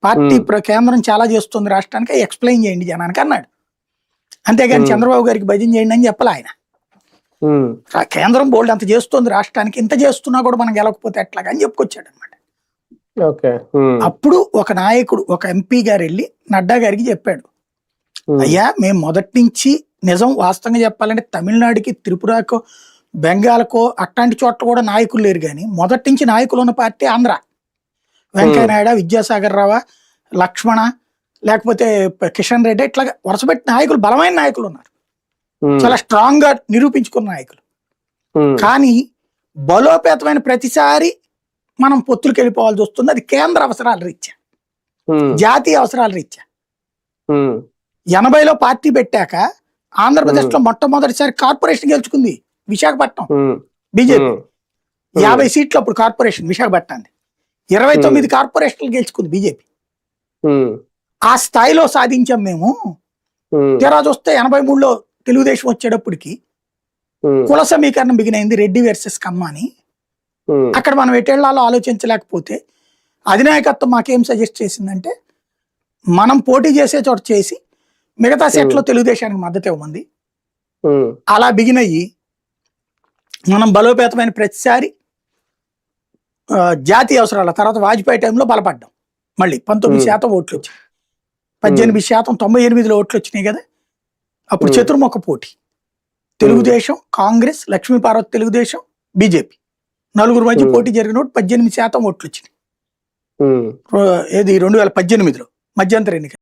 Party కేంద్రం చాలా చేస్తుంది రాష్ట్రానికి, ఎక్స్ప్లెయిన్ చేయండి జనానికి అన్నాడు. అంతేగాని చంద్రబాబు గారికి భజన చేయండి అని చెప్పాలి ఆయన. కేంద్రం బోల్డ్ అంత చేస్తుంది రాష్ట్రానికి, ఇంత చేస్తున్నా కూడా మనం గెలవకపోతే ఎట్లాగా అని చెప్పుకొచ్చాడు అనమాట. అప్పుడు ఒక నాయకుడు, ఒక ఎంపీ గారు వెళ్ళి నడ్డా గారికి చెప్పాడు, అయ్యా మేము మొదటి నుంచి నిజం వాస్తవంగా చెప్పాలంటే తమిళనాడుకి, త్రిపురకో, బెంగాల్కో అట్లాంటి చోట్ల కూడా నాయకులు లేరు, కానీ మొదటి నుంచి నాయకులు ఉన్న పార్టీ ఆంధ్ర. వెంకయ్యనాయుడు, విద్యాసాగర్ రావు, లక్ష్మణ, లేకపోతే కిషన్ రెడ్డి, ఇట్లా వరుసపెట్టి నాయకులు, బలమైన నాయకులు ఉన్నారు, చాలా స్ట్రాంగ్ గా నిరూపించుకున్న నాయకులు. కానీ బలోపేతమైన ప్రతిసారి మనం పొత్తులకు వెళ్ళిపోవాల్సి వస్తుంది. అది కేంద్ర అవసరాల రీత్యా, జాతీయ అవసరాల రీత్యా. 80లో పార్టీ పెట్టాక ఆంధ్రప్రదేశ్ లో మొట్టమొదటిసారి కార్పొరేషన్ గెలుచుకుంది విశాఖపట్నం బీజేపీ. 50 సీట్లు అప్పుడు కార్పొరేషన్ విశాఖపట్నాన్ని, 29 కార్పొరేషన్లు గెలుచుకుంది బీజేపీ. ఆ స్థాయిలో సాధించాం మేము. తీరా చూస్తే 83లో తెలుగుదేశం వచ్చేటప్పటికి కుల సమీకరణం బిగినైంది, రెడ్డి వర్సెస్ కమ్మ అని. అక్కడ మనం ఎటేళ్లలో ఆలోచించలేకపోతే అధినాయకత్వం మాకేం సజెస్ట్ చేసిందంటే, మనం పోటీ చేసే చోట చేసి మిగతా సెట్లో తెలుగుదేశానికి మద్దతు ఇవ్వమంది. అలా బిగినయ్యి మనం బలోపేతమైన ప్రతిసారి జాతీయ అవసరాల తర్వాత వాజ్పేయి టైంలో బలపడ్డాం. మళ్ళీ 19% ఓట్లు వచ్చాయి, 18%, 98లో ఓట్లు వచ్చినాయి కదా. అప్పుడు చతుర్ముఖ పోటీ, తెలుగుదేశం, కాంగ్రెస్, లక్ష్మీపార్వతి తెలుగుదేశం, బీజేపీ, నలుగురు మధ్య పోటీ జరిగినప్పుడు 18% ఓట్లు వచ్చినాయి. ఏది 2018లో మధ్యంతర ఎన్నిక.